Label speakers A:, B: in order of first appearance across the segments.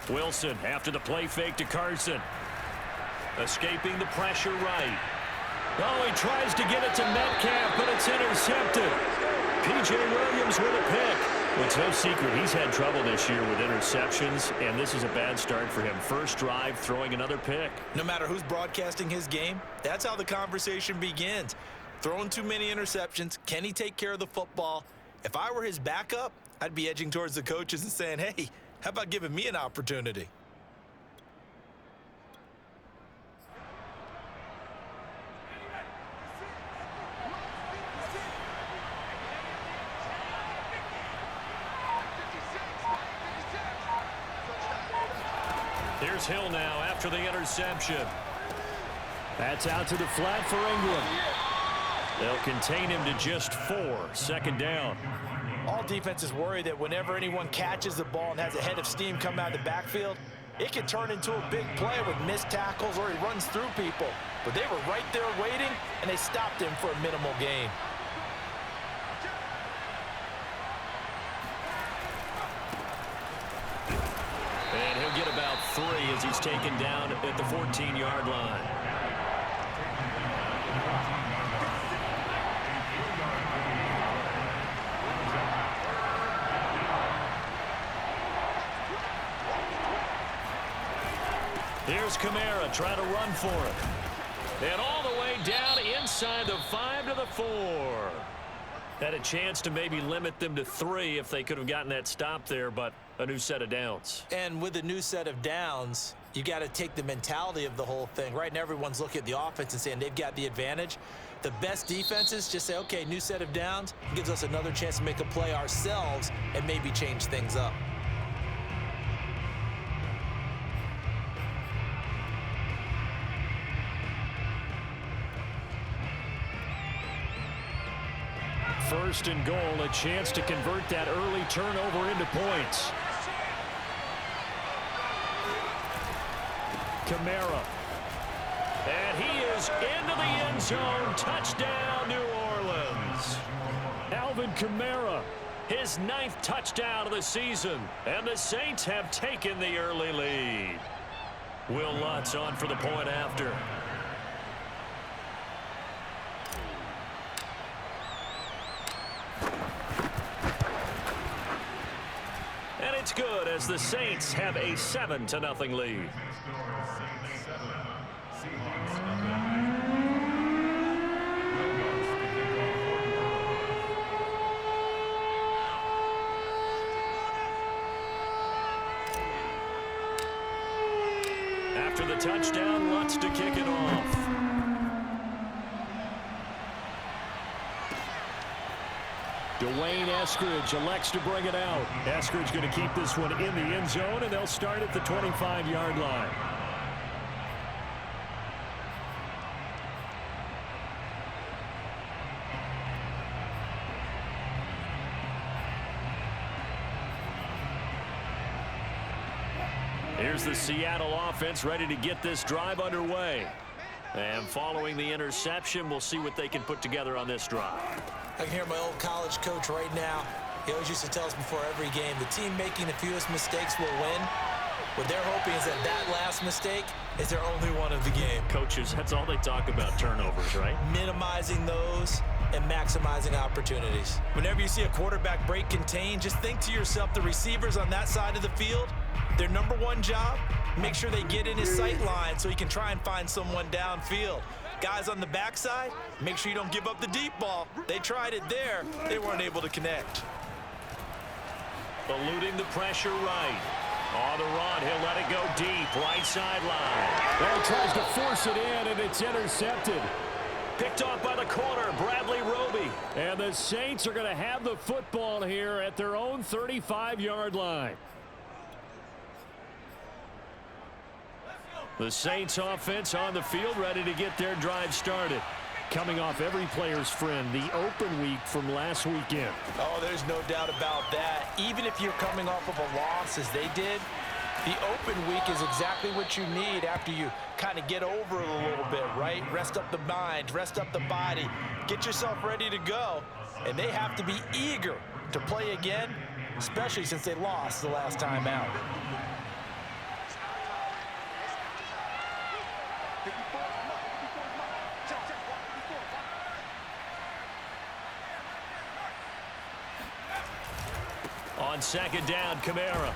A: Wilson after the play fake to Carson. Escaping the pressure right. Oh, he tries to get it to Metcalf, but it's intercepted. P.J. Williams with a pick. It's no secret he's had trouble this year with interceptions, and this is a bad start for him. First drive, throwing another pick.
B: No matter who's broadcasting his game, that's how the conversation begins. Throwing too many interceptions, can he take care of the football? If I were his backup, I'd be edging towards the coaches and saying, hey, how about giving me an opportunity?
A: Here's Hill now after the interception. That's out to the flat for Ingram. They'll contain him to just 4. Second down.
B: All defenses worry that whenever anyone catches the ball and has a head of steam come out of the backfield, it can turn into a big play with missed tackles or he runs through people. But they were right there waiting, and they stopped him for a minimal gain.
A: And he'll get about 3 as he's taken down at the 14-yard line. Here's Kamara trying to run for it. And all the way down inside the 5 to the 4. Had a chance to maybe limit them to 3 if they could have gotten that stop there, but a new set of downs.
B: And with a new set of downs, you got to take the mentality of the whole thing. Right now, everyone's looking at the offense and saying they've got the advantage. The best defenses just say, okay, new set of downs gives us another chance to make a play ourselves and maybe change things up.
A: First and goal, a chance to convert that early turnover into points. Kamara. And he is into the end zone. Touchdown, New Orleans. Alvin Kamara, his 9th touchdown of the season. And the Saints have taken the early lead. Will Lutz on for the point after. And it's good as the Saints have a 7-0 lead. After the touchdown, Lutz to kick it off. Dwayne Eskridge elects to bring it out. Eskridge going to keep this one in the end zone, and they'll start at the 25-yard line. Here's the Seattle offense ready to get this drive underway. And following the interception, we'll see what they can put together on this drive.
B: I can hear my old college coach right now. He always used to tell us before every game, the team making the fewest mistakes will win. What they're hoping is that that last mistake is their only one of the game.
A: Coaches, that's all they talk about, turnovers, right?
B: Minimizing those and maximizing opportunities. Whenever you see a quarterback break contain, just think to yourself, the receivers on that side of the field, their number one job, make sure they get in his sight line so he can try and find someone downfield. Guys on the backside, make sure you don't give up the deep ball. They tried it there. They weren't able to connect.
A: Eluding the pressure right. On the run, he'll let it go deep, right sideline. Well, he tries to force it in, and it's intercepted. Picked off by the corner, Bradley Roby. And the Saints are going to have the football here at their own 35-yard line. The Saints offense on the field ready to get their drive started. Coming off every player's friend, the open week from last weekend.
B: Oh, there's no doubt about that. Even if you're coming off of a loss as they did, the open week is exactly what you need after you kind of get over it a little bit, right? Rest up the mind, rest up the body, get yourself ready to go. And they have to be eager to play again, especially since they lost the last time out.
A: On second down, Kamara.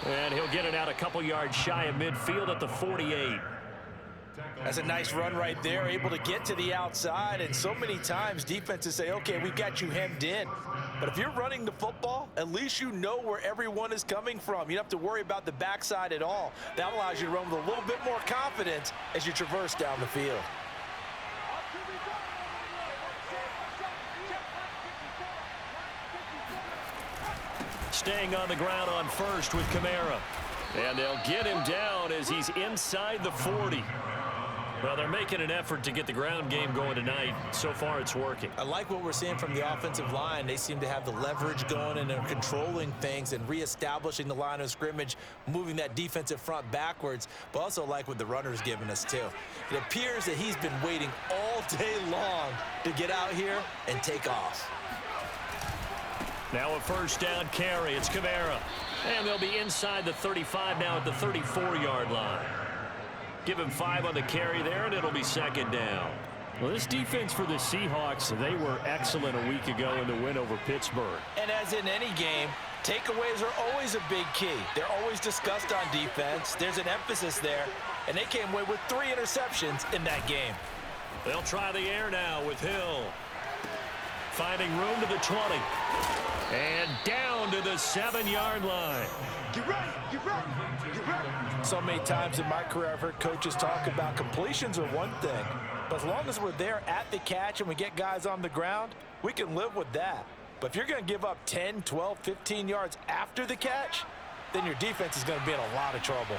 A: And he'll get it out a couple yards shy of midfield at the 48.
B: That's a nice run right there, able to get to the outside. And so many times defenses say, okay, we've got you hemmed in. But if you're running the football, at least you know where everyone is coming from. You don't have to worry about the backside at all. That allows you to run with a little bit more confidence as you traverse down the field.
A: Staying on the ground on first with Kamara. And they'll get him down as he's inside the 40. Well, they're making an effort to get the ground game going tonight. So far, it's working.
B: I like what we're seeing from the offensive line. They seem to have the leverage going, and they're controlling things and reestablishing the line of scrimmage, moving that defensive front backwards, but also like what the runner's giving us, too. It appears that he's been waiting all day long to get out here and take off.
A: Now a first down carry. It's Kamara. And they'll be inside the 35 now at the 34-yard line. Give him 5 on the carry there, and it'll be second down.
C: Well, this defense for the Seahawks, they were excellent a week ago in the win over Pittsburgh.
B: And as in any game, takeaways are always a big key. They're always discussed on defense. There's an emphasis there, and they came away with 3 interceptions in that game.
A: They'll try the air now with Hill. Finding room to the 20. And down to the 7-yard line.
D: Get ready, get ready, get ready.
B: So many times in my career, I've heard coaches talk about completions are one thing, but as long as we're there at the catch and we get guys on the ground, we can live with that. But if you're going to give up 10, 12, 15 yards after the catch, then your defense is going to be in a lot of trouble.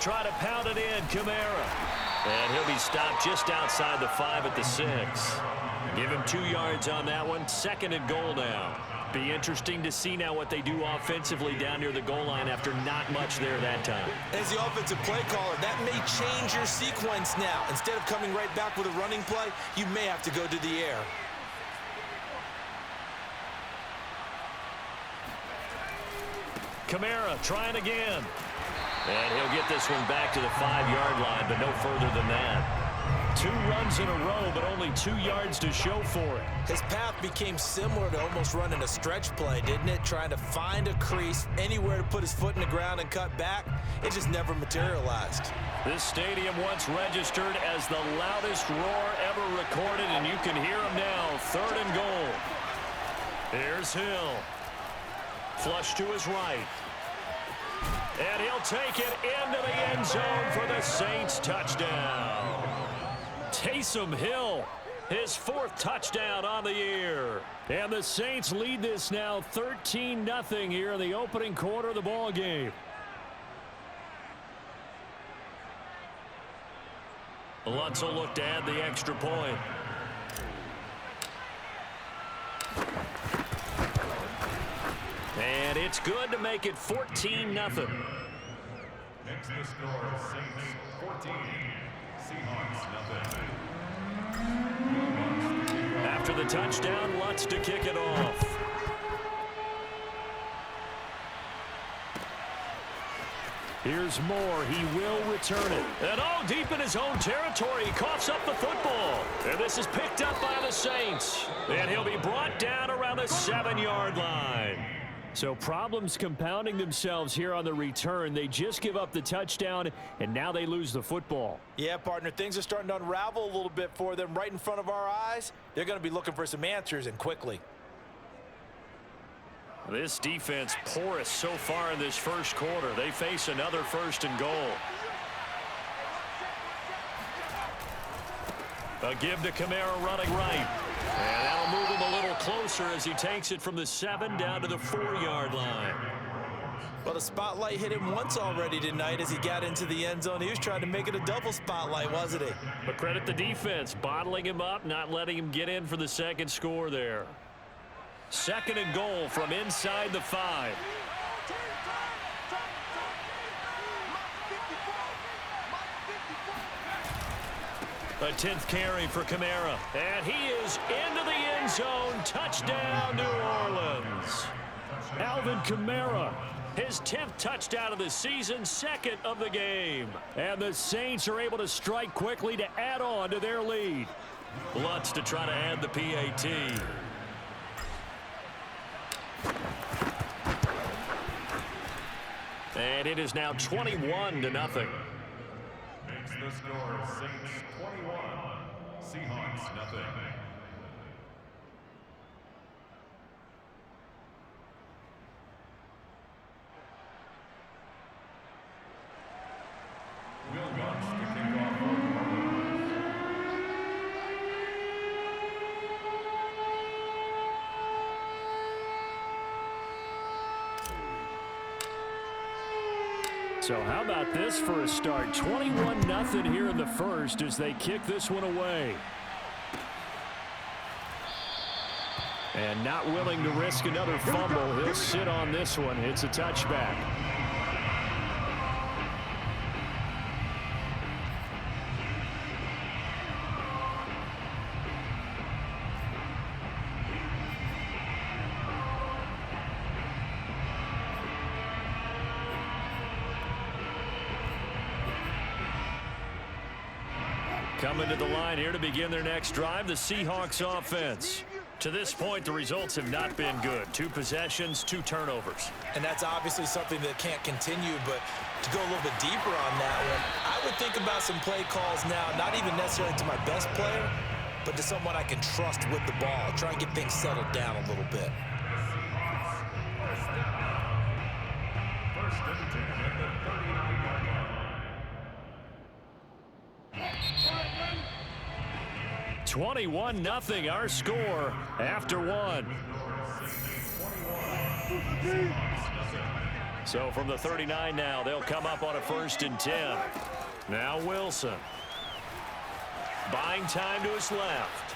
A: Try to pound it in, Kamara. And he'll be stopped just outside the 5 at the 6. Give him 2 yards on that one. Second and goal now. Be interesting to see now what they do offensively down near the goal line after not much there that time.
B: As the offensive play caller, that may change your sequence now. Instead of coming right back with a running play, you may have to go to the air.
A: Kamara trying again. And he'll get this one back to the 5-yard line, but no further than that. 2 runs in a row, but only 2 yards to show for it.
B: His path became similar to almost running a stretch play, didn't it? Trying to find a crease, anywhere to put his foot in the ground and cut back. It just never materialized.
A: This stadium once registered as the loudest roar ever recorded, and you can hear him now. 3rd and goal. Here's Hill. Flush to his right. And he'll take it into the end zone for the Saints touchdown. Taysom Hill, his 4th touchdown on the year. And the Saints lead this now 13-0 here in the opening quarter of the ball game. Lutz will look to add the extra point. And it's good to make it 14-0.
E: Next the score, Saints 14, Seahawks 0.
A: After the touchdown, Lutz to kick it off. Here's Moore. He will return it. And deep in his own territory, he coughs up the football. And this is picked up by the Saints. And he'll be brought down around the 7-yard line. So problems compounding themselves here on the return. They just give up the touchdown, and now they lose the football.
B: Yeah, partner, things are starting to unravel a little bit for them right in front of our eyes. They're going to be looking for some answers, and quickly.
A: This defense porous so far in this first quarter. They face another 1st and goal. A give to Kamara running right. And that'll move him a little closer as he takes it from the 7 down to the 4-yard line.
B: Well, the spotlight hit him once already tonight as he got into the end zone. He was trying to make it a double spotlight, wasn't he?
A: But credit the defense, bottling him up, not letting him get in for the second score there. 2nd and goal from inside the 5. A 10th carry for Kamara. And he is into the end zone. Touchdown, New Orleans.
C: Alvin Kamara, his 10th touchdown of the season, 2nd of the game. And the Saints are able to strike quickly to add on to their lead.
A: Lutz to try to add the PAT. And it is now 21-0.
E: Makes the score Saints 21, Seahawks nothing. Will Lutz to kick off for the
C: So how about this for a start? 21-0 here in the first as they kick this one away. And not willing to risk another fumble. He'll sit on this one. It's a touchback. Coming to the line here to begin their next drive, the Seahawks offense. To this point, the results have not been good. 2 possessions, 2 turnovers.
B: And that's obviously something that can't continue, but to go a little bit deeper on that one, I would think about some play calls now, not even necessarily to my best player, but to someone I can trust with the ball. Try and get things settled down a little bit.
E: First and 10 at the 39-yard line.
C: 21-0 our score after 1. So from the 39 now, they'll come up on a 1st and 10. Now Wilson. Buying time to his left.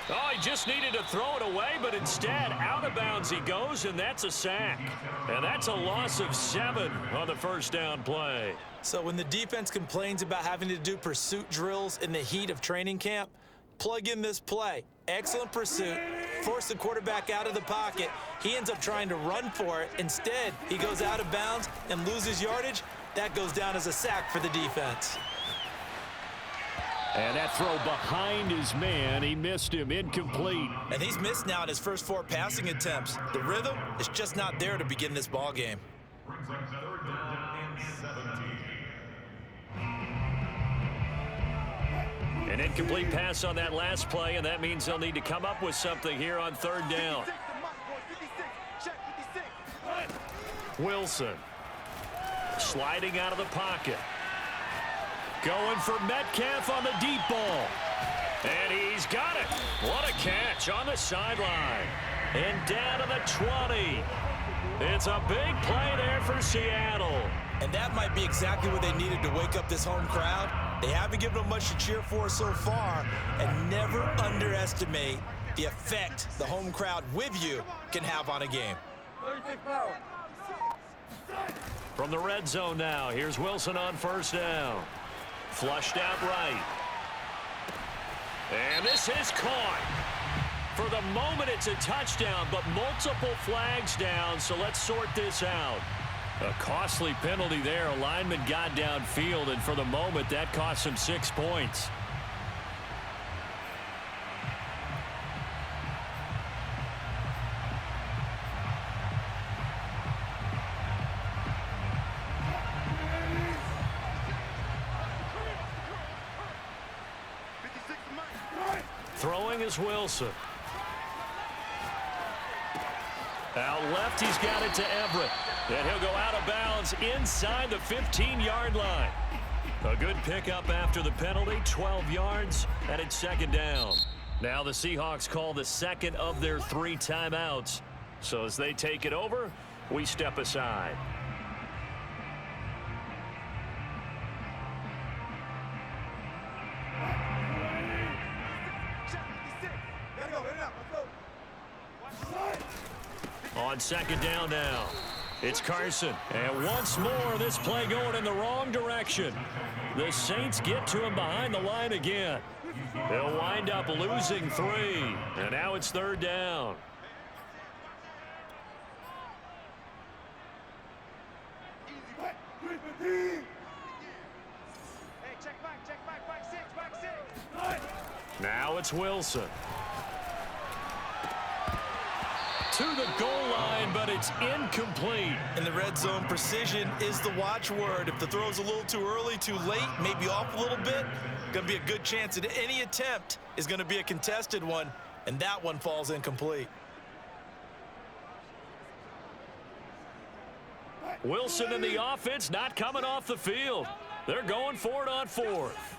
C: Oh, he just needed to throw it away, but instead out of bounds he goes, and that's a sack. And that's a loss of 7 on the first down play.
B: So when the defense complains about having to do pursuit drills in the heat of training camp, plug in this play. Excellent pursuit. Force the quarterback out of the pocket. He ends up trying to run for it. Instead, he goes out of bounds and loses yardage. That goes down as a sack for the defense.
C: And that throw behind his man, he missed him, incomplete.
B: And he's missed now in his first 4 passing attempts. The rhythm is just not there to begin this ball game.
E: Brings up 3rd down and 17.
C: An incomplete pass on that last play, and that means they'll need to come up with something here on 3rd down. Wilson sliding out of the pocket. Going for Metcalf on the deep ball. And he's got it. What a catch on the sideline. And down to the 20. It's a big play there for Seattle.
B: And that might be exactly what they needed to wake up this home crowd. They haven't given them much to cheer for so far, and never underestimate the effect the home crowd with you can have on a game.
C: From the red zone now, here's Wilson on 1st down. Flushed out right. And this is caught. For the moment, it's a touchdown, but multiple flags down, so let's sort this out. A costly penalty there. A lineman got downfield, and for the moment, that cost him 6 points. Throwing is Wilson. Out left, he's got it to Everett. And he'll go out of bounds inside the 15-yard line. A good pickup after the penalty, 12 yards, and it's 2nd down. Now the Seahawks call the 2nd of their 3 timeouts. So as they take it over, we step aside. On 2nd down now, it's Carson. And once more, this play going in the wrong direction. The Saints get to him behind the line again. They'll wind up losing 3. And now it's 3rd down. Now it's Wilson. To the goal line, but it's incomplete.
B: In the red zone, precision is the watchword. If the throw's a little too early, too late, maybe off a little bit, going to be a good chance that any attempt is going to be a contested one, and that one falls incomplete.
C: Wilson and the offense not coming off the field. They're going for it on fourth.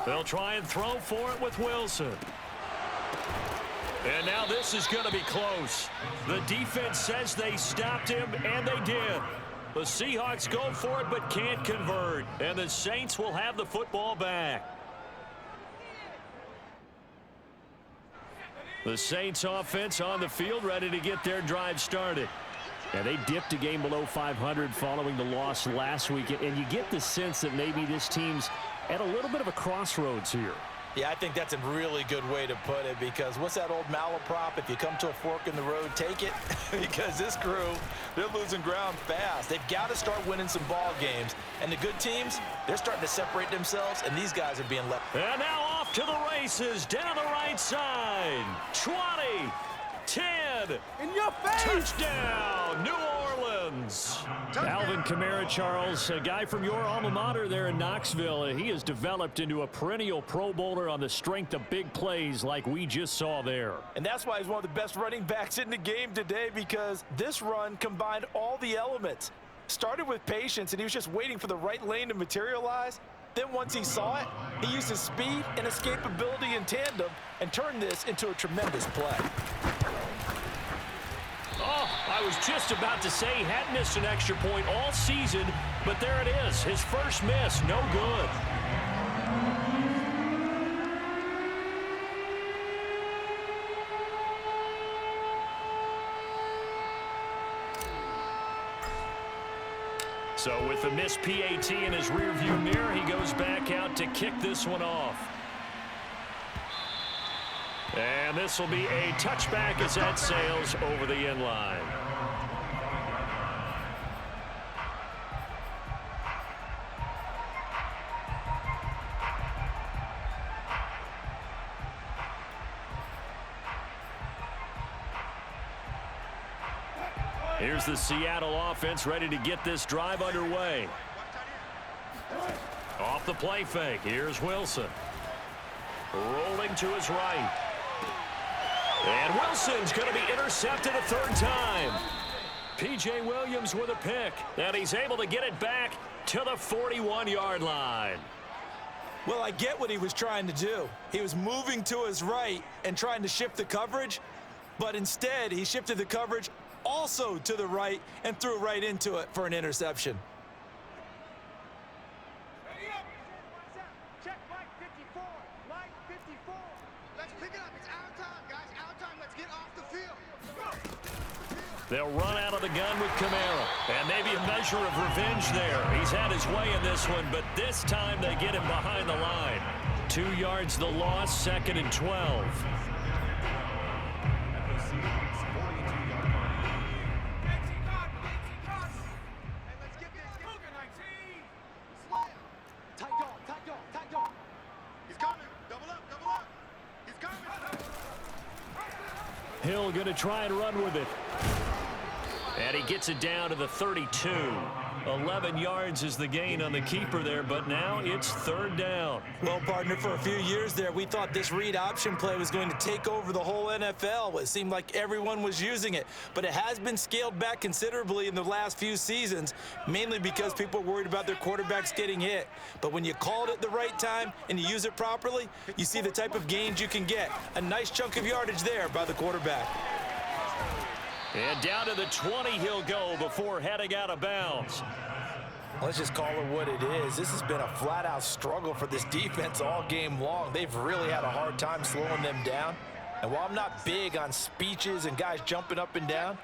C: They'll try and throw for it with Wilson. And now this is going to be close. The defense says they stopped him, and they did. The Seahawks go for it but can't convert. And the Saints will have the football back. The Saints offense on the field ready to get their drive started. And they dipped a game below 500 following the loss last week. And you get the sense that maybe this team's at a little bit of a crossroads here.
B: Yeah, I think that's a really good way to put it, because what's that old malaprop? If you come to a fork in the road, take it. Because this crew, they're losing ground fast. They've got to start winning some ball games. And the good teams, they're starting to separate themselves, and these guys are being left.
C: And now off to the races, down the right side. 20, 10.
D: In your face!
C: Touchdown, New Orleans. Alvin Kamara, Charles, a guy from your alma mater there in Knoxville. He has developed into a perennial Pro Bowler on the strength of big plays like we just saw there.
B: And that's why he's one of the best running backs in the game today, because this run combined all the elements. Started with patience, and he was just waiting for the right lane to materialize. Then once he saw it, he used his speed and escapability in tandem and turned this into a tremendous play.
C: Oh, I was just about to say he hadn't missed an extra point all season, but there it is. His first miss, no good. So with the missed PAT in his rearview mirror, he goes back out to kick this one off. And this will be a touchback as that sails over the end line. Here's the Seattle offense ready to get this drive underway. Off the play fake, here's Wilson. Rolling to his right. And Wilson's going to be intercepted a third time. P.J. Williams with a pick, and he's able to get it back to the 41-yard line.
B: Well, I get what he was trying to do. He was moving to his right and trying to shift the coverage, but instead he shifted the coverage also to the right and threw right into it for an interception.
D: Check line 54. Line 54. Let's pick it up. It's our time, guys. Our time. Let's get off the field.
C: They'll run out of the gun with Kamara. And maybe a measure of revenge there. He's had his way in this one, but this time they get him behind the line. 2 yards the loss, 2nd and 12. Hill going to try and run with it. And he gets it down to the 32. 11 yards is the gain on the keeper there, but now it's 3rd down.
B: Well, partner, for a few years there, we thought this read option play was going to take over the whole NFL. It seemed like everyone was using it, but it has been scaled back considerably in the last few seasons, mainly because people are worried about their quarterbacks getting hit. But when you call it at the right time and you use it properly, you see the type of gains you can get. A nice chunk of yardage there by the quarterback.
C: And down to the 20 he'll go before heading out of bounds.
B: Let's just call it what it is. This has been a flat-out struggle for this defense all game long. They've really had a hard time slowing them down. And while I'm not big on speeches and guys jumping up and down,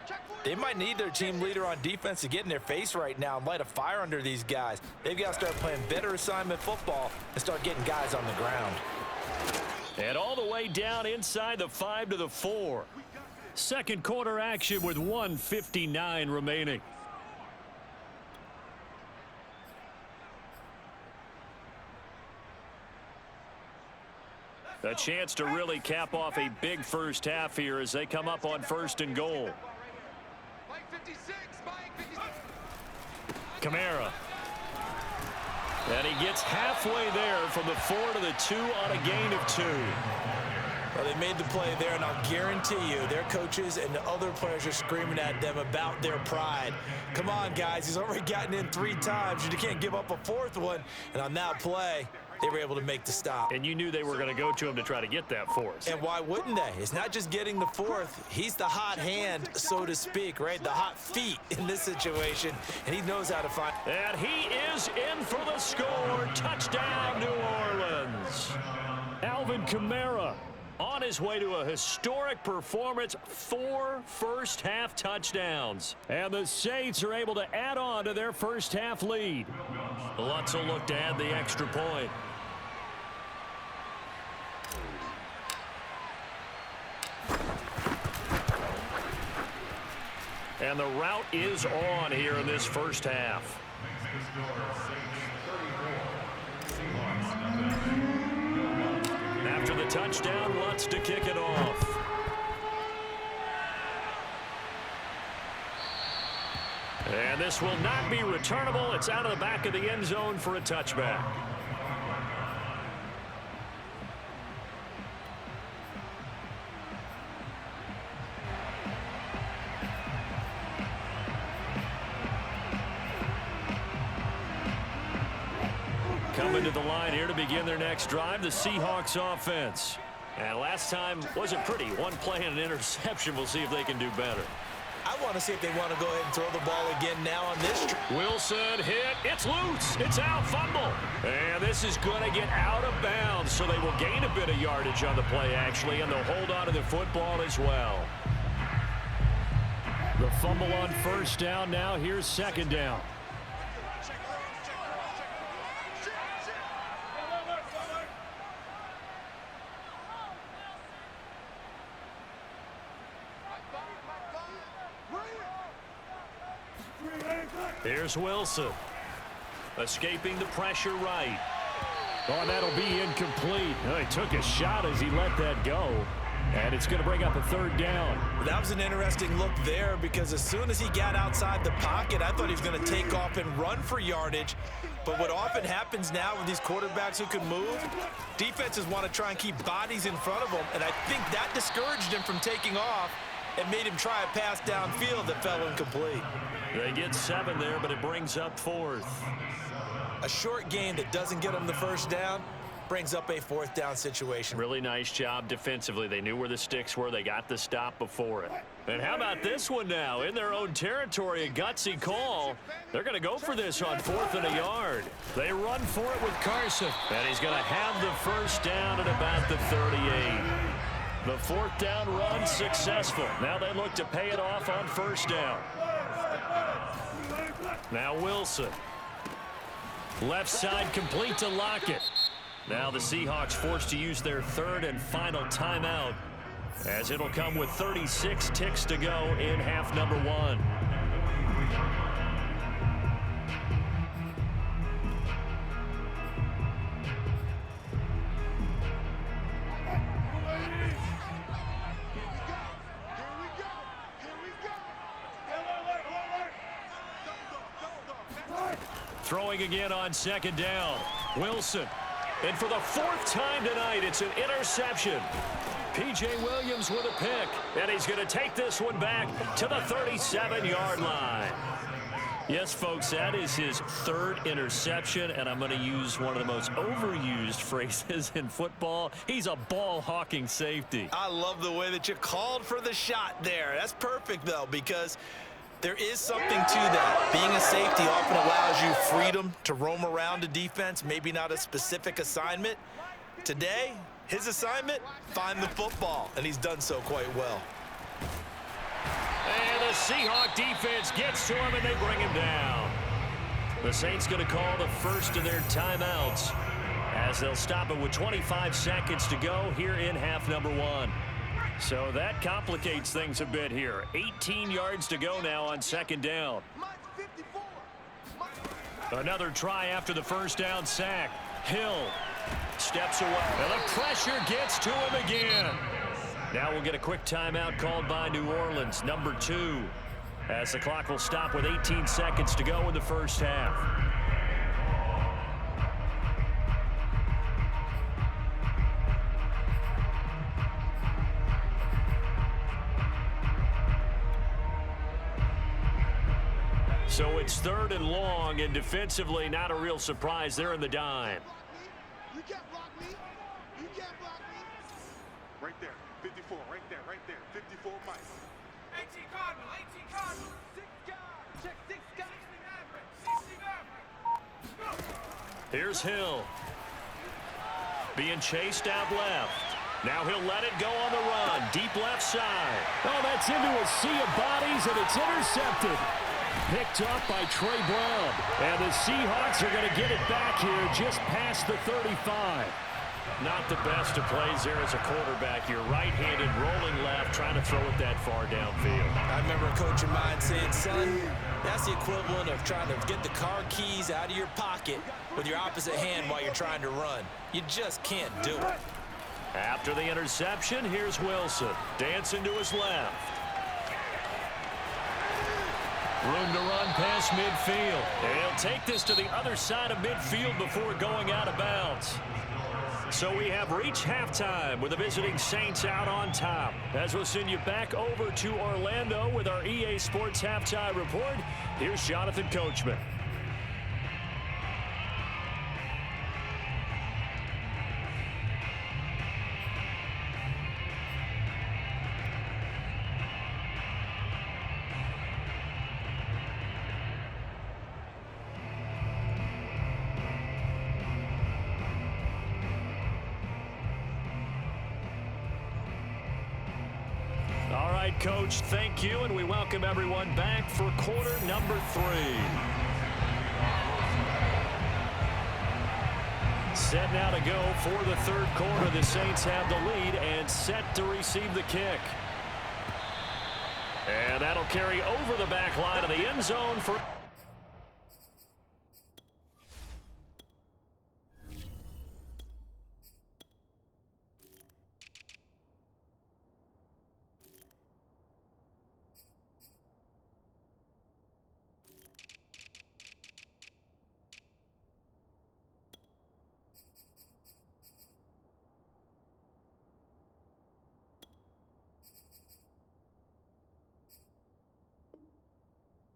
B: they might need their team leader on defense to get in their face right now and light a fire under these guys. They've got to start playing better assignment football and start getting guys on the ground.
C: And all the way down inside the 5 to the 4. Second quarter action with 1:59 remaining. A chance to really cap off a big first half here as they come up on 1st and goal. Kamara. And he gets halfway there from the 4 to the 2 on a gain of 2.
B: Well, they made the play there, and I'll guarantee you their coaches and the other players are screaming at them about their pride. Come on, guys. He's already gotten in 3 times. You can't give up a 4th one. And on that play, they were able to make the stop.
C: And you knew they were going to go to him to try to get that 4th.
B: And why wouldn't they? It's not just getting the 4th. He's the hot hand, so to speak, right? The hot feet in this situation, and he knows how to find.
C: And he is in for the score. Touchdown, New Orleans. Alvin Kamara on his way to a historic performance, 4 first-half touchdowns. And the Saints are able to add on to their first-half lead. Lutz will look to add the extra point. And the route is on here in this first half. After the touchdown, Lutz to kick it off. And this will not be returnable. It's out of the back of the end zone for a touchback. Coming to the line here to begin their next drive, the Seahawks offense. And last time wasn't pretty. One play and an interception. We'll see if they can do better.
B: I want to see if they want to go ahead and throw the ball again now on this.
C: Wilson hit. It's loose. It's out. Fumble. And this is going to get out of bounds, so they will gain a bit of yardage on the play, actually, and they'll hold on to the football as well. The fumble on first down. Now here's second down. Here's Wilson. Escaping the pressure right. Oh, that'll be incomplete. Oh, he took a shot as he let that go. And it's going to bring up a 3rd down.
B: That was an interesting look there because as soon as he got outside the pocket, I thought he was going to take off and run for yardage. But what often happens now with these quarterbacks who can move, defenses want to try and keep bodies in front of them. And I think that discouraged him from taking off and made him try a pass downfield that fell incomplete.
C: They get 7 there, but it brings up 4th.
B: A short gain that doesn't get them the first down brings up a 4th down situation.
C: Really nice job defensively. They knew where the sticks were. They got the stop before it. And how about this one now? In their own territory, a gutsy call. They're going to go for this on 4th and a yard. They run for it with Carson. And he's going to have the first down at about the 38. The 4th down run successful. Now they look to pay it off on first down. Now Wilson. Left side complete to Lockett. Now the Seahawks forced to use their 3rd and final timeout, as it'll come with 36 ticks to go in half number 1. Throwing again on second down. Wilson. And for the 4th time tonight, it's an interception. P.J. Williams with a pick. And he's going to take this one back to the 37-yard line. Yes, folks, that is his 3rd interception, and I'm going to use one of the most overused phrases in football. He's a ball-hawking safety.
B: I love the way that you called for the shot there. That's perfect, though, because there is something to that. Being a safety often allows you freedom to roam around a defense, maybe not a specific assignment. Today, his assignment, find the football, and he's done so quite well.
C: And the Seahawk defense gets to him, and they bring him down. The Saints going to call the first of their timeouts, as they'll stop it with 25 seconds to go here in half number 1. So that complicates things a bit here. 18 yards to go now on second down. Another try after the first down sack. Hill steps away. And the pressure gets to him again. Now we'll get a quick timeout called by New Orleans, number 2, as the clock will stop with 18 seconds to go in the first half. So it's 3rd and long, and defensively, not a real surprise. They're in the dime.
D: You can't block me. You can't block me.
E: Right there. 54. Right there. 54 Mike.
D: 18 Cardinal. 18 Cardinal. 6 guys. Check 6 guys. 60 Maverick.
C: Here's Hill. Being chased out left. Now he'll let it go on the run. Deep left side. Oh, that's into a sea of bodies, and it's intercepted. Picked up by Trey Brown. And the Seahawks are going to get it back here just past the 35. Not the best of plays there as a quarterback. You're right-handed, rolling left, trying to throw it that far downfield.
B: I remember a coach of mine saying, son, that's the equivalent of trying to get the car keys out of your pocket with your opposite hand while you're trying to run. You just can't do it.
C: After the interception, here's Wilson. Dancing to his left. Room to run past midfield. And he'll take this to the other side of midfield before going out of bounds. So we have reached halftime with the visiting Saints out on top. As we'll send you back over to Orlando with our EA Sports Halftime Report, here's Jonathan Coachman. All right, Coach, thank you, and we welcome everyone back for quarter number 3. Set now to go for the 3rd quarter. The Saints have the lead and set to receive the kick. And that'll carry over the back line of the end zone for...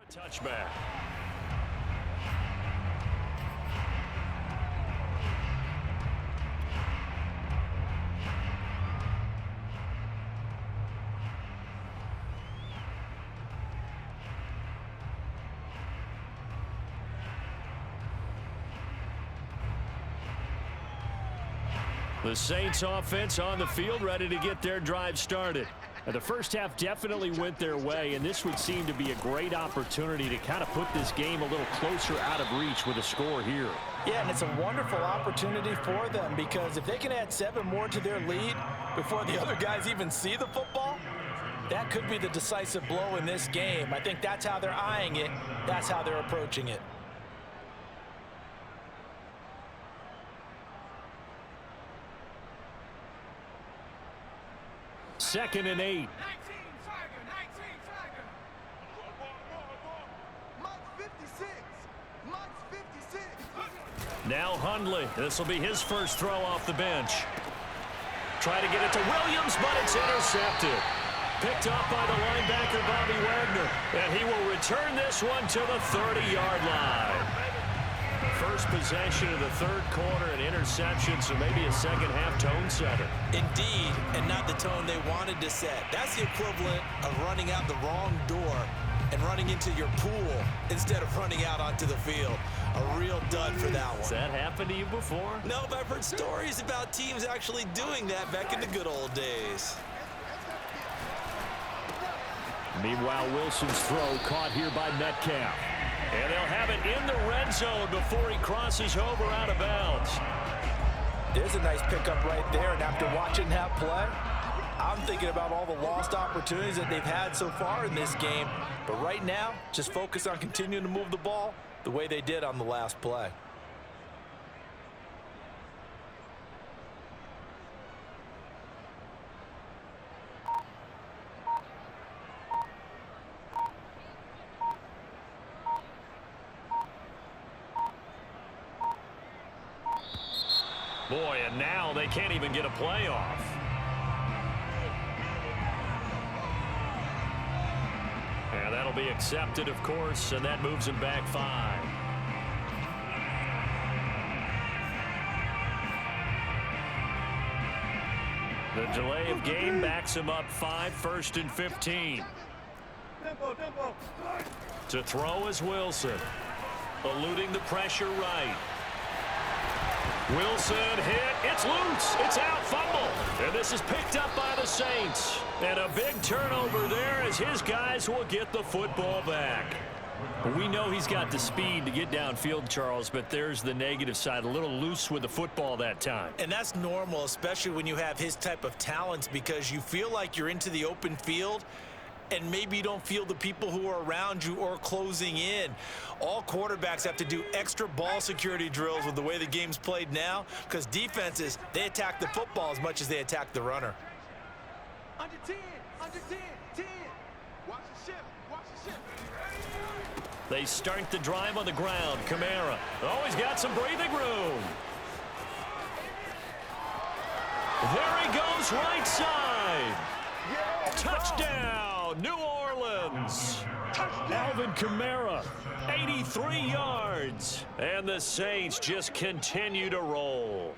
C: touchback. The Saints offense on the field, ready to get their drive started. And the first half definitely went their way, and this would seem to be a great opportunity to kind of put this game a little closer out of reach with a score here.
B: Yeah, and it's a wonderful opportunity for them, because if they can add 7 more to their lead before the other guys even see the football, that could be the decisive blow in this game. I think that's how they're eyeing it. That's how they're approaching it.
C: Second and 8.
D: 19 Tiger. Mike's 56. Mike's 56.
C: Now Hundley. This will be his first throw off the bench. Try to get it to Williams, but it's intercepted. Picked up by the linebacker, Bobby Wagner. And he will return this one to the 30-yard line. First possession of the 3rd quarter, an interception, so maybe a second-half tone setter.
B: Indeed, and not the tone they wanted to set. That's the equivalent of running out the wrong door and running into your pool instead of running out onto the field. A real dud for that one.
C: Has that happened to you before?
B: No, but I've heard stories about teams actually doing that back in the good old days.
C: Meanwhile, Wilson's throw caught here by Metcalf. And they'll have it in the red zone before he crosses over out of bounds.
B: There's a nice pickup right there, and after watching that play, I'm thinking about all the lost opportunities that they've had so far in this game. But right now, just focus on continuing to move the ball the way they did on the last play.
C: Boy, and now they can't even get a playoff. And that'll be accepted, of course, and that moves him back 5. The delay of game backs him up 5, 1st and 15. To throw is Wilson. Eluding the pressure right. Wilson hit. It's loose. It's out. Fumble. And this is picked up by the Saints. And a big turnover there as his guys will get the football back. We know he's got the speed to get downfield, Charles, but there's the negative side. A little loose with the football that time.
B: And that's normal, especially when you have his type of talents, because you feel like you're into the open field and maybe you don't feel the people who are around you or closing in. All quarterbacks have to do extra ball security drills with the way the game's played now, because defenses, they attack the football as much as they attack the runner.
D: Under 10, 10. Watch the ship, watch the ship.
C: They start the drive on the ground. Kamara. Oh, he's got some breathing room. There he goes, right side. Touchdown, New Orleans. Alvin Kamara, 83 yards. And the Saints just continue to roll.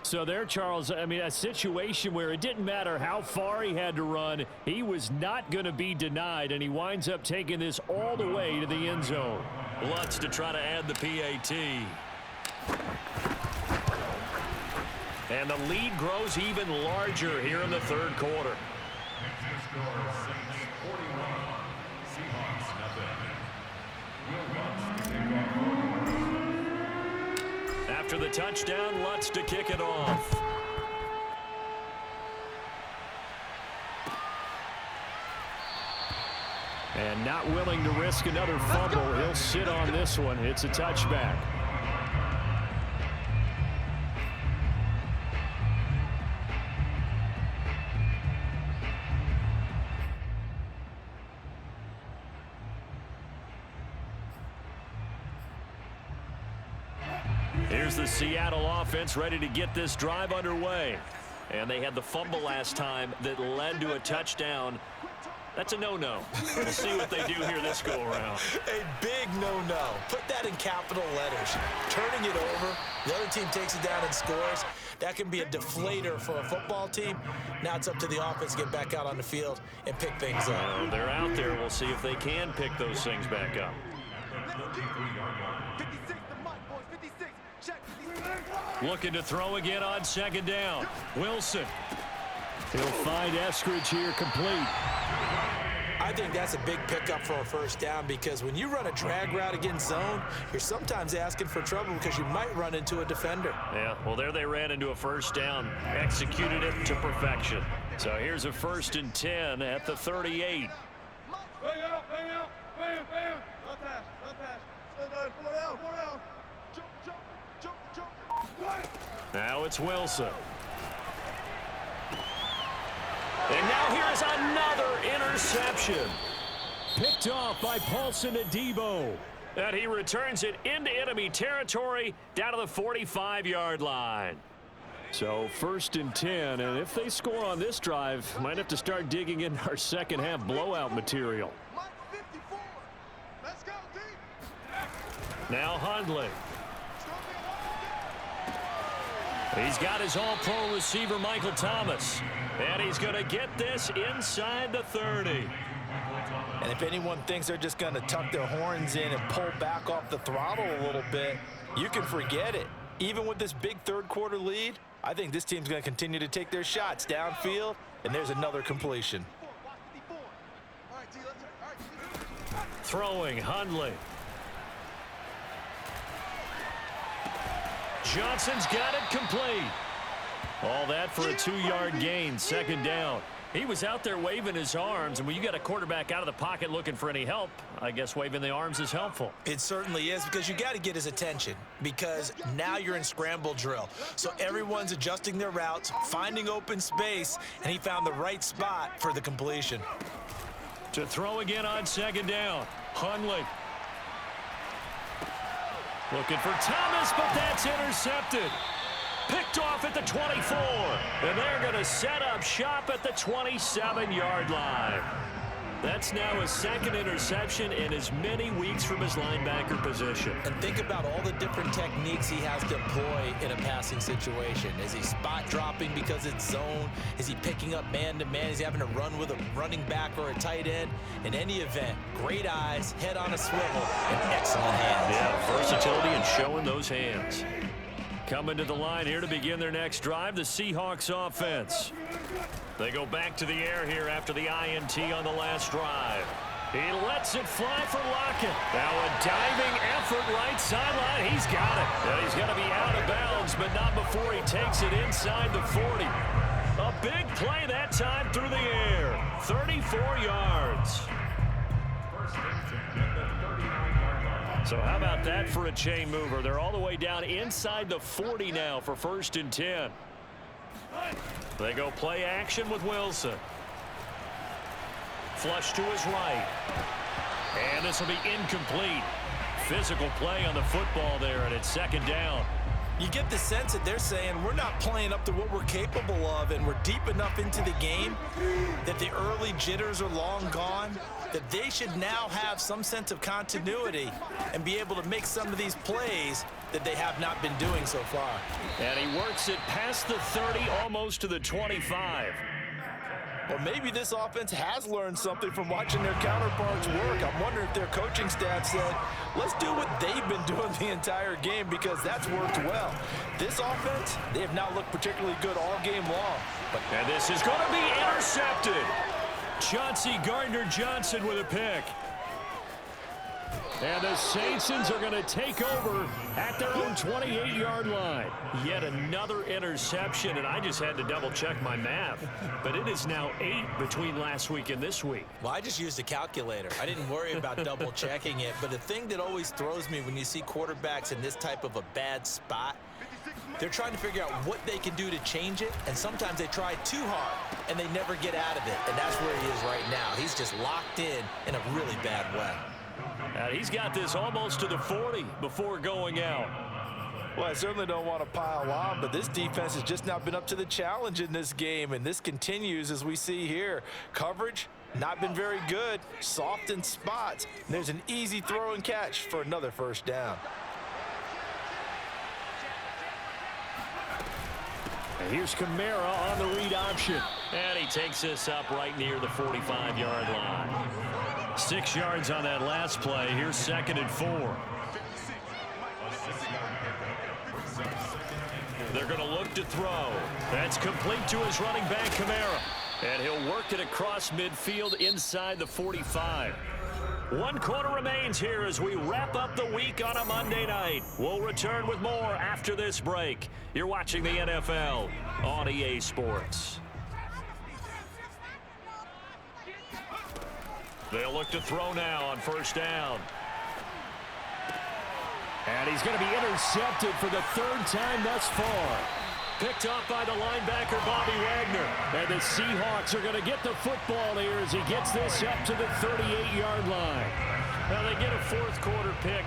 C: So there, Charles, I mean, a situation where it didn't matter how far he had to run. He was not going to be denied, and he winds up taking this all the way to the end zone. Lutz to try to add the PAT. And the lead grows even larger here in the third quarter. After the touchdown, Lutz to kick it off. And not willing to risk another fumble. He'll sit on this one. It's a touchback. Here's the Seattle offense ready to get this drive underway. And they had the fumble last time that led to a touchdown. That's a no-no. We'll see what they do here this go-around.
B: A big no-no. Put that in capital letters. Turning it over, the other team takes it down and scores. That can be a deflator for a football team. Now it's up to the offense to get back out on the field and pick things up.
C: Well, they're out there. We'll see if they can pick those things back up.
D: 56, the mic, boys, 56. Check, 56.
C: Looking to throw again on second down. Wilson. He'll find Eskridge here complete.
B: I think that's a big pickup for a first down, because when you run a drag route against zone, you're sometimes asking for trouble because you might run into a defender.
C: Yeah, well, there they ran into a first down. Executed it to perfection. So here's a 1st and 10 at the 38.
D: Bang out, bang out, bam, bam. Not pass, not pass. Slow down, 4 down, 4 down. Jump.
C: Now it's Wilson. And now here's another interception. Picked off by Paulson Adebo. And he returns it into enemy territory down to the 45-yard line. So 1st and 10, and if they score on this drive, might have to start digging in our second half blowout material.
D: Mike 54. Let's go, deep.
C: Now Hundley. He's got his all-pro receiver, Michael Thomas. And he's going to get this inside the 30.
B: And if anyone thinks they're just going to tuck their horns in and pull back off the throttle a little bit, you can forget it. Even with this big third quarter lead, I think this team's going to continue to take their shots downfield, and there's another completion.
C: Throwing, Hundley. Johnson's got it complete. All that for a 2-yard gain, second down. He was out there waving his arms, and when you got a quarterback out of the pocket looking for any help, I guess waving the arms is helpful.
B: It certainly is, because you got to get his attention, because now you're in scramble drill. So everyone's adjusting their routes, finding open space, and he found the right spot for the completion.
C: To throw again on second down, Hundley. Looking for Thomas, but that's intercepted. Picked off at the 24. And they're going to set up shop at the 27-yard line. That's now his second interception in as many weeks from his linebacker position.
B: And think about all the different techniques he has to employ in a passing situation. Is he spot dropping because it's zone? Is he picking up man-to-man? Is he having to run with a running back or a tight end? In any event, great eyes, head on a swivel, and excellent hands.
C: Yeah, versatility and showing those hands. Coming to the line here to begin their next drive, the Seahawks offense. They go back to the air here after the INT on the last drive. He lets it fly for Lockett. Now a diving effort right sideline. He's got it. And he's going to be out of bounds, but not before he takes it inside the 40. A big play that time through the air. 34 yards.
E: First and 10 at the 39-yard line.
C: So how about that for a chain mover? They're all the way down inside the 40 now for 1st and 10. They go play action with Wilson. Flush to his right. And this will be incomplete. Physical play on the football there, and it's 2nd down.
B: You get the sense that they're saying we're not playing up to what we're capable of, and we're deep enough into the game that the early jitters are long gone, that they should now have some sense of continuity and be able to make some of these plays that they have not been doing so far.
C: And he works it past the 30, almost to the 25.
B: Or maybe this offense has learned something from watching their counterparts work. I'm wondering if their coaching staff said, let's do what they've been doing the entire game because that's worked well. This offense, they have not looked particularly good all game long.
C: And this is going to be intercepted. Chauncey Gardner-Johnson with a pick. And the Saints are going to take over at their own 28-yard line. Yet another interception, and I just had to double-check my math. But it is now 8 between last week and this week.
B: Well, I just used a calculator. I didn't worry about double-checking it. But the thing that always throws me when you see quarterbacks in this type of a bad spot, they're trying to figure out what they can do to change it, and sometimes they try too hard, and they never get out of it. And that's where he is right now. He's just locked in a really bad way.
C: And he's got this almost to the 40 before going out.
B: Well, I certainly don't want to pile on, but this defense has just not been up to the challenge in this game, and this continues as we see here. Coverage, not been very good, soft in spots. And there's an easy throw and catch for another 1st down.
C: And here's Kamara on the read option. And he takes this up right near the 45-yard line. 6 yards on that last play. Here's 2nd and 4. They're going to look to throw. That's complete to his running back, Kamara. And he'll work it across midfield inside the 45. 1 quarter remains here as we wrap up the week on a Monday night. We'll return with more after this break. You're watching the NFL on EA Sports. They'll look to throw now on 1st down. And he's going to be intercepted for the 3rd time thus far. Picked off by the linebacker, Bobby Wagner. And the Seahawks are going to get the football here as he gets this up to the 38-yard line. Now they get a 4th quarter pick.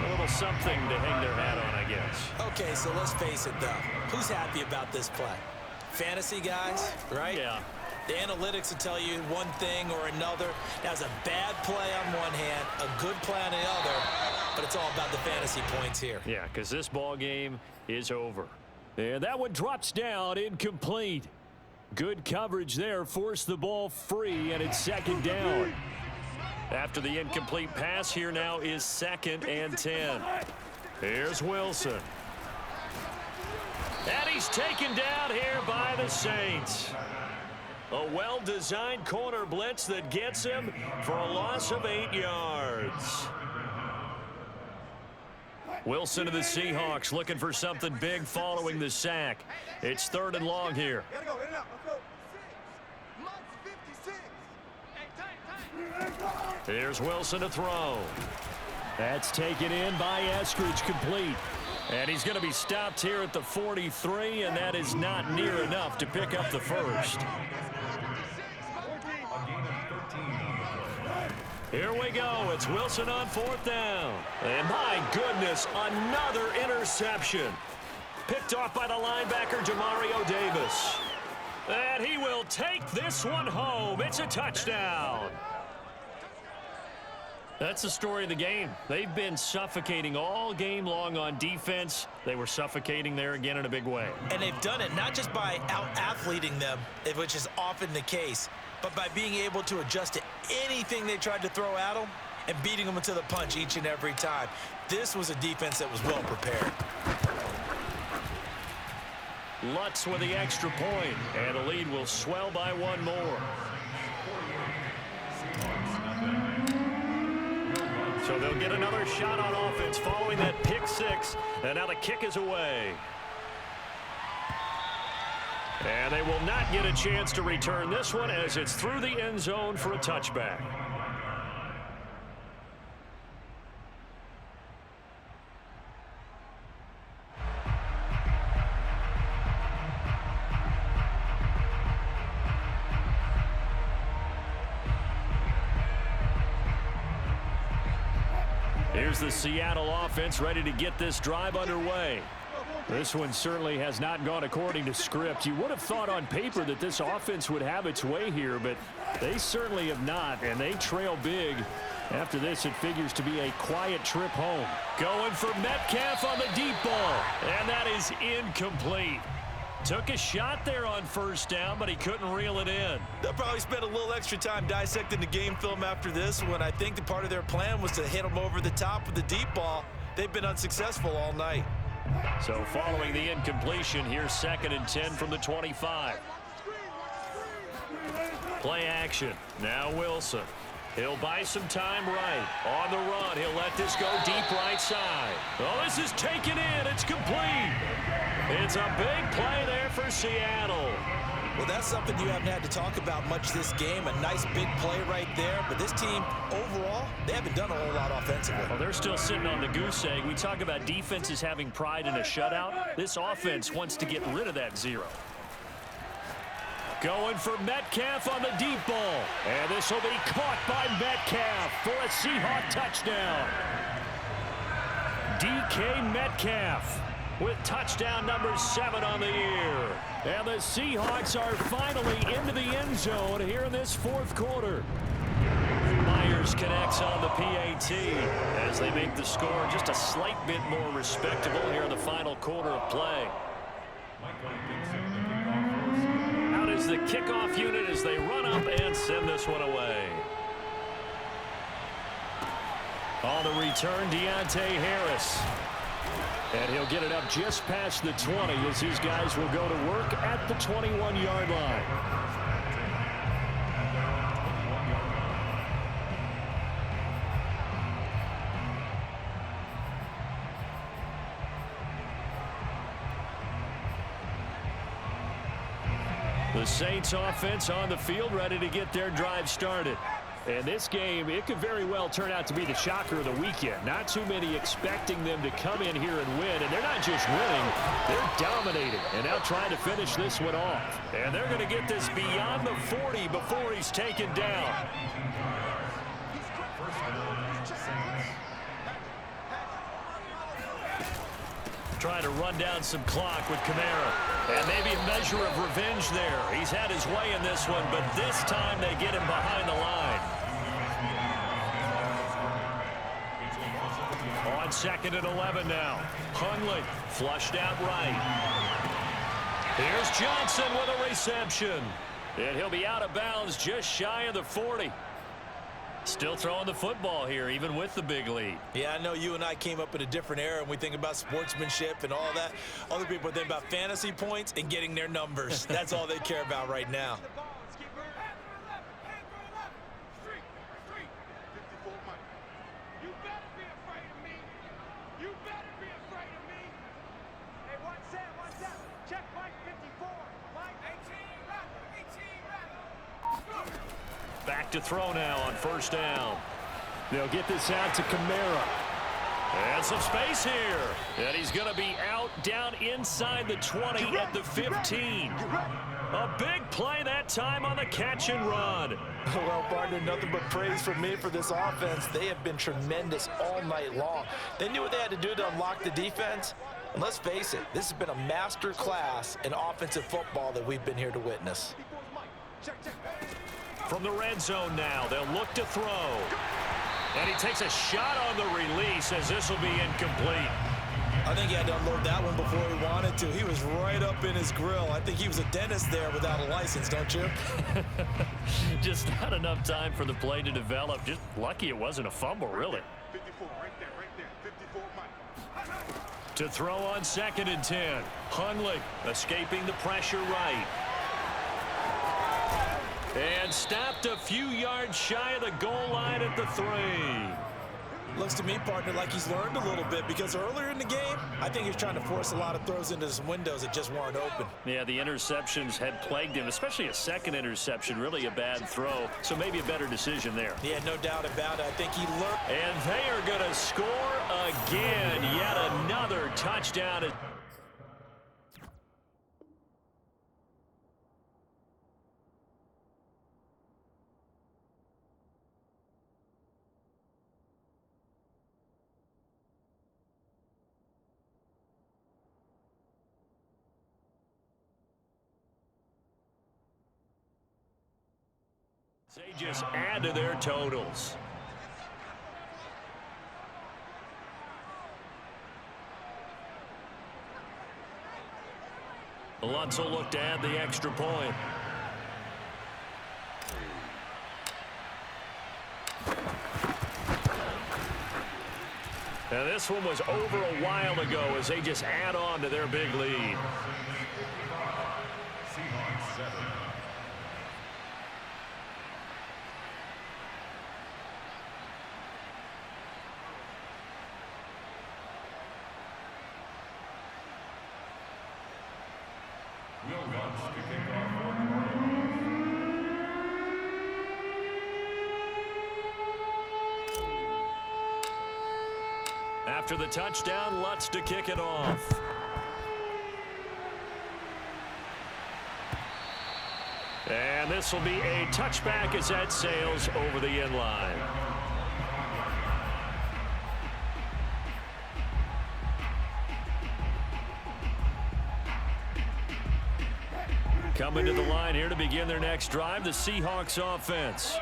C: A little something to hang their hat on, I guess.
B: Okay, so let's face it, though. Who's happy about this play? Fantasy guys, right?
C: Yeah.
B: The analytics will tell you one thing or another. That was a bad play on one hand, a good play on the other, but it's all about the fantasy points here.
C: Yeah, because this ball game is over. And that one drops down, incomplete. Good coverage there, forced the ball free, and it's 2nd down. After the incomplete pass, here now is 2nd and 10. Here's Wilson. And he's taken down here by the Saints. A well-designed corner blitz that gets him for a loss of 8 yards. Wilson of the Seahawks looking for something big following the sack. It's 3rd and long here.
D: Gotta go, in and out, let's go.
C: Here's Wilson to throw. That's taken in by Eskridge, complete. And he's going to be stopped here at the 43, and that is not near enough to pick up the 1st. Here we go. It's Wilson on 4th down. And my goodness, another interception. picked off by the linebacker, Demario Davis. And he will take this one home. It's a touchdown. That's the story of the game. They've been suffocating all game long on defense. They were suffocating there again in a big way.
B: And they've done it not just by out-athleting them, which is often the case, but by being able to adjust to anything they tried to throw at them and beating them into the punch each and every time. This was a defense that was well prepared.
C: Lutz with the extra point, and the lead will swell by one more. So they'll get another shot on offense following that pick six, and now the kick is away. And they will not get a chance to return this one as it's through the end zone for a touchback. Here's the Seattle offense ready to get this drive underway. This one certainly has not gone according to script. You would have thought on paper that this offense would have its way here, but they certainly have not, and they trail big. After this, it figures to be a quiet trip home. Going for Metcalf on the deep ball, and that is incomplete. Took a shot there on first down, but he couldn't reel it in.
B: They'll probably spend a little extra time dissecting the game film after this one. I think the part of their plan was to hit them over the top with the deep ball. They've been unsuccessful all night.
C: So following the incompletion, here's 2nd and 10 from the 25. Play action. Now Wilson. He'll buy some time right. On the run, he'll let this go deep right side. Oh, this is taken in. It's complete. It's a big play there for Seattle.
B: Well, that's something you haven't had to talk about much this game. A nice big play right there. But this team, overall, they haven't done a whole lot offensively.
C: Well, they're still sitting on the goose egg. We talk about defenses having pride in a shutout. This offense wants to get rid of that zero. Going for Metcalf on the deep ball. And this will be caught by Metcalf for a Seahawk touchdown. DK Metcalf with touchdown number 7 on the year. And the Seahawks are finally into the end zone here in this 4th quarter. Myers connects on the PAT as they make the score just a slight bit more respectable here in the final quarter of play. Out is the kickoff unit as they run up and send this one away. On the return, Deontay Harris. And he'll get it up just past the 20 as these guys will go to work at the 21-yard line. The Saints offense on the field ready to get their drive started. And this game, it could very well turn out to be the shocker of the weekend. Not too many expecting them to come in here and win. And they're not just winning, they're dominating. And now trying to finish this one off. And they're going to get this beyond the 40 before he's taken down. Trying to run down some clock with Kamara. And maybe a measure of revenge there. He's had his way in this one, but this time they get him behind the line. On 2nd and 11 now. Hundley flushed out right. Here's Johnson with a reception. And he'll be out of bounds just shy of the 40. Still throwing the football here, even with the big lead.
B: Yeah, I know you and I came up in a different era, and we think about sportsmanship and all that. Other people think about fantasy points and getting their numbers. That's all they care about right now.
C: Back to throw now on 1st down. They'll get this out to Kamara. And some space here. And he's going to be out down inside the 20 at the 15. A big play that time on the catch and run.
B: Well, partner, nothing but praise from me for this offense. They have been tremendous all night long. They knew what they had to do to unlock the defense. And let's face it, this has been a master class in offensive football that we've been here to witness.
C: From the red zone now, they'll look to throw. And he takes a shot on the release as this will be incomplete.
B: I think he had to unload that one before he wanted to. He was right up in his grill. I think he was a dentist there without a license, don't you?
C: Just not enough time for the play to develop. Just lucky it wasn't a fumble, really.
D: 54, right there, 54, Mike.
C: To throw on 2nd and 10. Hundley escaping the pressure right. And stopped a few yards shy of the goal line at the 3.
B: Looks to me, partner, like he's learned a little bit because earlier in the game, I think he was trying to force a lot of throws into some windows that just weren't open.
C: Yeah, the interceptions had plagued him, especially a second interception, really a bad throw. So maybe a better decision there.
B: Yeah, no doubt about it. I think he learned.
C: And they are going to score again. Yet another touchdown. They just add to their totals. Lutz will look to add the extra point. And this one was over a while ago as they just add on to their big lead.
E: Seahawks 7.
C: After the touchdown, Lutz to kick it off. And this will be a touchback as that sails over the end line. Coming to the line here to begin their next drive, the Seahawks offense.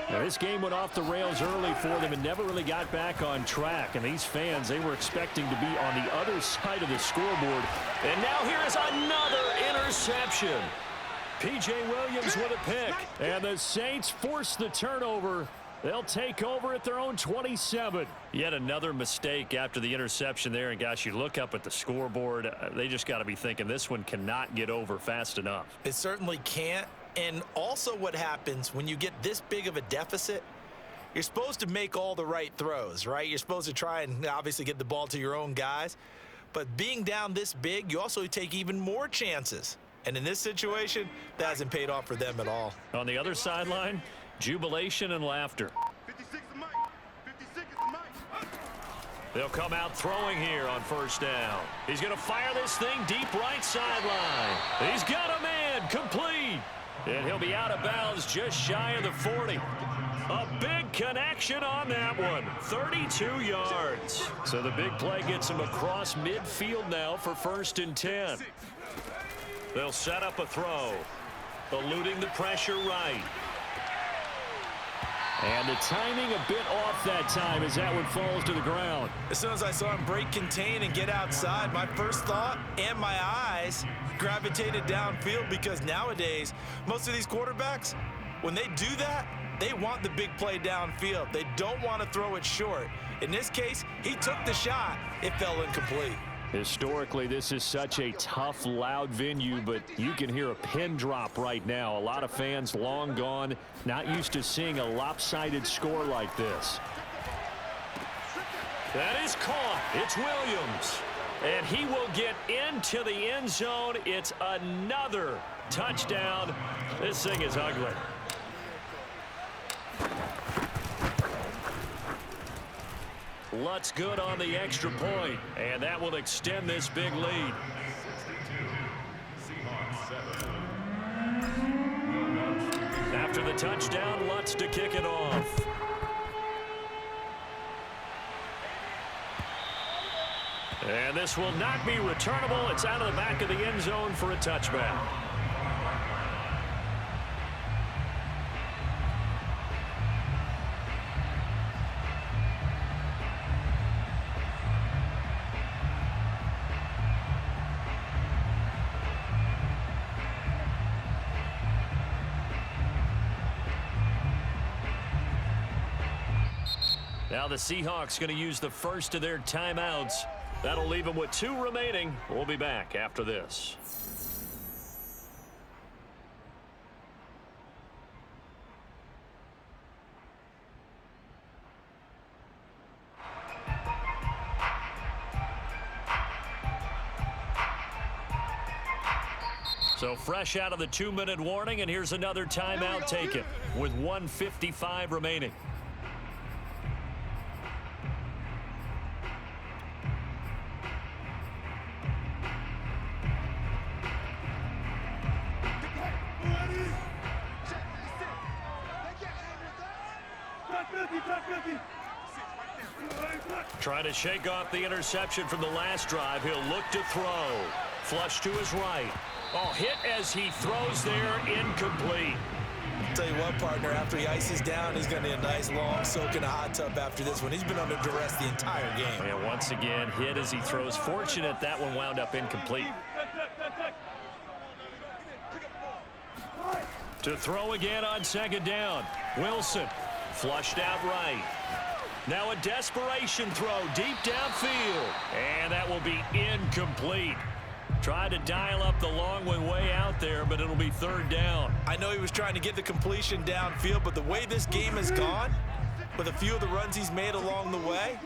C: Now, this game went off the rails early for them and never really got back on track. And these fans, they were expecting to be on the other side of the scoreboard. And now here is another interception. P.J. Williams with a pick. And the Saints force the turnover. They'll take over at their own 27. Yet another mistake after the interception there. And, gosh, you look up at the scoreboard. They just got to be thinking this one cannot get over fast enough.
B: It certainly can't. And also what happens when you get this big of a deficit, you're supposed to make all the right throws, right? You're supposed to try and obviously get the ball to your own guys. But being down this big, you also take even more chances. And in this situation, that hasn't paid off for them at all.
C: On the other sideline, jubilation and laughter.
D: 56 is Mike. 56 is Mike.
C: They'll come out throwing here on first down. He's going to fire this thing deep right sideline. He's got a man complete. And he'll be out of bounds just shy of the 40. A big connection on that one. 32 yards. So the big play gets him across midfield now for 1st and 10. They'll set up a throw. Eluding the pressure right. And the timing a bit off that time as that one falls to the ground.
B: As soon as I saw him break contain and get outside, my first thought and my eyes gravitated downfield because nowadays, most of these quarterbacks, when they do that, they want the big play downfield. They don't want to throw it short. In this case, he took the shot. It fell incomplete.
C: Historically, this is such a tough, loud venue, but you can hear a pin drop right now. A lot of fans long gone, not used to seeing a lopsided score like this. That is caught. It's Williams. And he will get into the end zone. It's another touchdown. This thing is ugly. Lutt's good on the extra point, and that will extend this big lead. After the touchdown, Lutt's to kick it off. And this will not be returnable. It's out of the back of the end zone for a touchback. Now the Seahawks going to use the first of their timeouts. That'll leave them with 2 remaining. We'll be back after this. So fresh out of the 2-minute warning, and here's another timeout taken with 1:55 remaining. Trying to shake off the interception from the last drive. He'll look to throw. Flush to his right. Oh, hit as he throws there, incomplete.
B: Tell you what, partner, after he ices down, he's going to need a nice long soak in a hot tub after this one. He's been under duress the entire game.
C: And once again, hit as he throws. Fortunate that one wound up incomplete. To throw again on second down. Wilson flushed out right. Now a desperation throw deep downfield. And that will be incomplete. Tried to dial up the long one way out there, but it'll be third down.
B: I know he was trying to get the completion downfield, but the way this game has gone, with a few of the runs he's made along the way,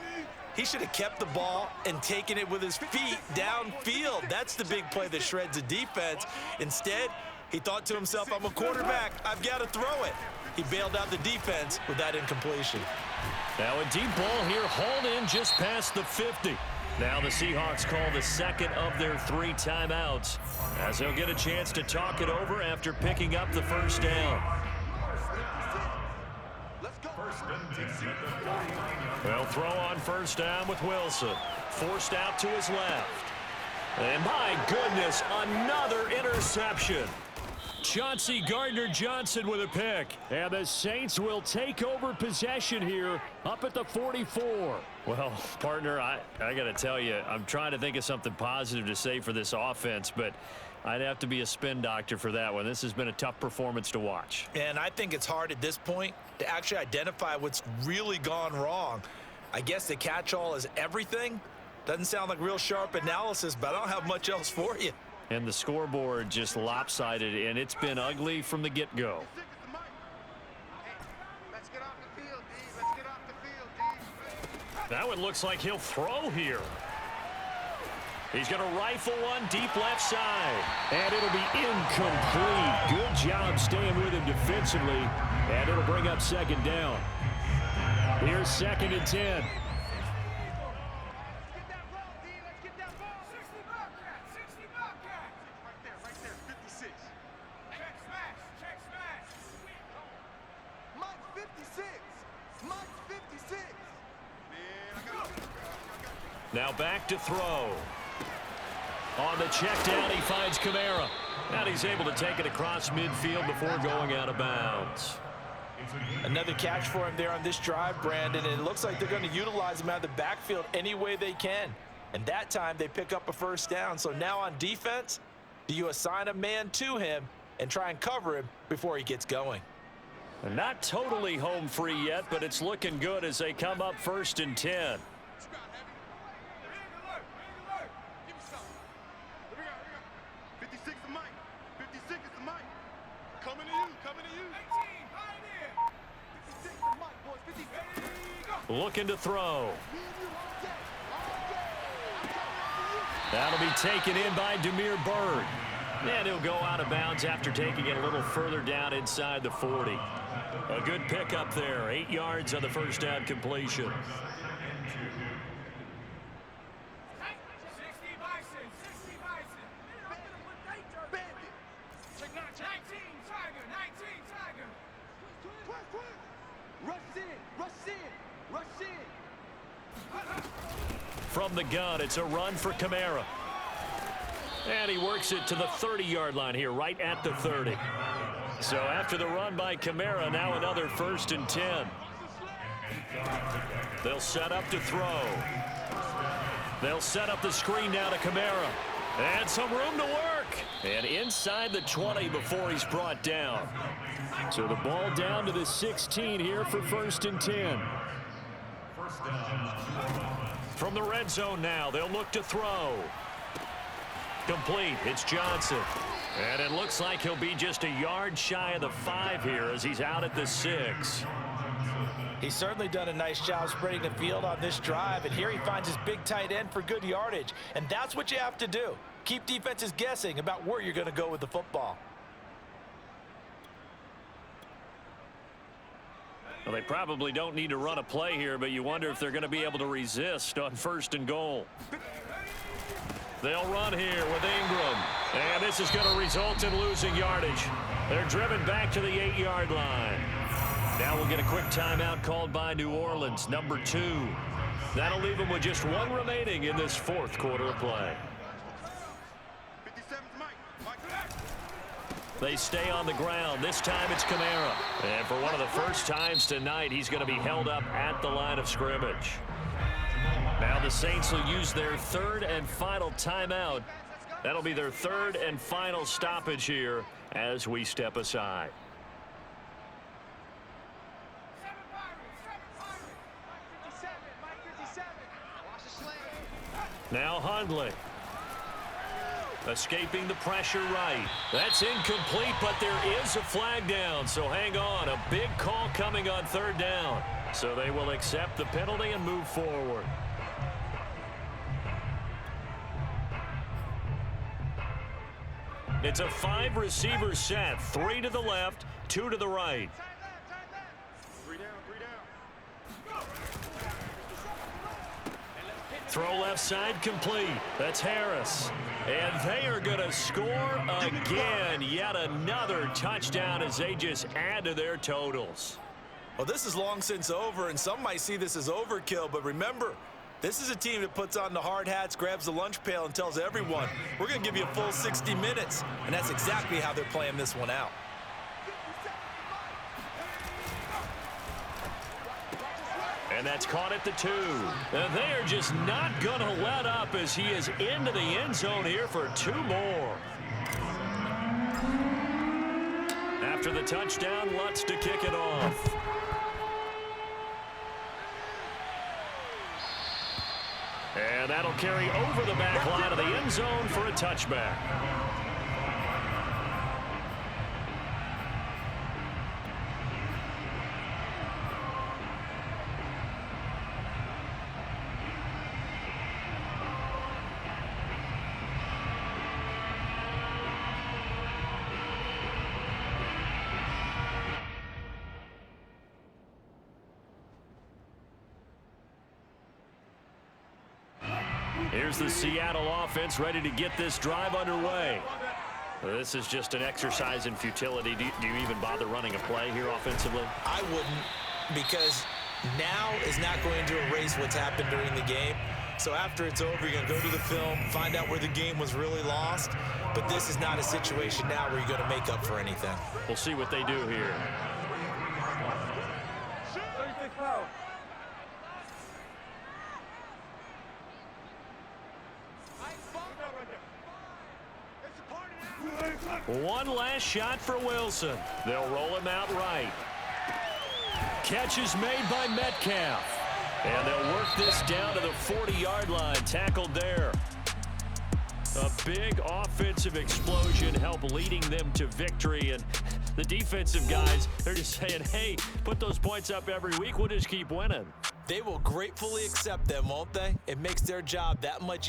B: he should have kept the ball and taken it with his feet downfield. That's the big play that shreds the defense. Instead, he thought to himself, I'm a quarterback, I've got to throw it. He bailed out the defense with that incompletion.
C: Now a deep ball here, hauled in just past the 50. Now the Seahawks call the second of their 3 timeouts, as they'll get a chance to talk it over after picking up the first down. They'll throw on first down with Wilson. Forced out to his left. And my goodness, another interception. Chauncey Gardner-Johnson with a pick. And the Saints will take over possession here up at the 44. Well, partner, I got to tell you, I'm trying to think of something positive to say for this offense, but I'd have to be a spin doctor for that one. This has been a tough performance to watch.
B: And I think it's hard at this point to actually identify what's really gone wrong. I guess the catch-all is everything. Doesn't sound like real sharp analysis, but I don't have much else for you.
C: And the scoreboard just lopsided, and it's been ugly from the get-go. That one looks like he'll throw here. He's going to rifle one deep left side. And it'll be incomplete. Good job staying with him defensively. And it'll bring up second down. Here's 2nd and 10. Now back to throw. On the check down, he finds Kamara. And he's able to take it across midfield before going out of bounds.
B: Another catch for him there on this drive, Brandon, and it looks like they're going to utilize him out of the backfield any way they can. And that time they pick up a first down. So now on defense, do you assign a man to him and try and cover him before he gets going?
C: Not totally home free yet, but it's looking good as they come up 1st and 10. Looking to throw. That'll be taken in by Demir Bird. And he'll go out of bounds after taking it a little further down inside the 40. A good pickup there. 8 yards on the first down completion. From the gun, it's a run for Kamara. And he works it to the 30-yard line here, right at the 30. So after the run by Kamara, now another 1st and 10. They'll set up to throw. They'll set up the screen now to Kamara. And some room to work. And inside the 20 before he's brought down. So the ball down to the 16 here for 1st and 10. From the red zone now, they'll look to throw. Complete. It's Johnson. And it looks like he'll be just a yard shy of the 5 here as he's out at the 6.
B: He's certainly done a nice job spreading the field on this drive, and here he finds his big tight end for good yardage. And that's what you have to do. Keep defenses guessing about where you're going to go with the football.
C: Well, they probably don't need to run a play here, but you wonder if they're going to be able to resist on 1st and goal. They'll run here with Ingram. And this is going to result in losing yardage. They're driven back to the 8-yard line. Now we'll get a quick timeout called by New Orleans, number 2. That'll leave them with just 1 remaining in this 4th quarter of play. They stay on the ground. This time it's Kamara. And for one of the first times tonight, he's going to be held up at the line of scrimmage. Now the Saints will use their 3rd and final timeout. That'll be their 3rd and final stoppage here as we step aside. Now Hundley. Escaping the pressure right. That's incomplete, but there is a flag down. So hang on. A big call coming on 3rd down. So they will accept the penalty and move forward. It's a 5-receiver set. 3 to the left, 2 to the right. Throw left side complete. That's Harris. And they are going to score again. Yet another touchdown as they just add to their totals.
B: Well, this is long since over, and some might see this as overkill. But remember, this is a team that puts on the hard hats, grabs the lunch pail, and tells everyone, we're going to give you a full 60 minutes. And that's exactly how they're playing this one out.
C: And that's caught at the 2. And they are just not going to let up as he is into the end zone here for 2 more. After the touchdown, Lutz to kick it off. And that'll carry over the back line of the end zone for a touchback. Here's the Seattle offense ready to get this drive underway. This is just an exercise in futility. Do you even bother running a play here offensively?
B: I wouldn't, because now is not going to erase what's happened during the game. So after it's over, you're going to go to the film, find out where the game was really lost. But this is not a situation now where you're going to make up for anything.
C: We'll see what they do here. One last shot for Wilson. They'll roll him out right. Catch is made by Metcalf. And they'll work this down to the 40-yard line. Tackled there. A big offensive explosion helped leading them to victory. And the defensive guys, they're just saying, hey, put those points up every week. We'll just keep winning.
B: They will gratefully accept them, won't they? It makes their job that much easier.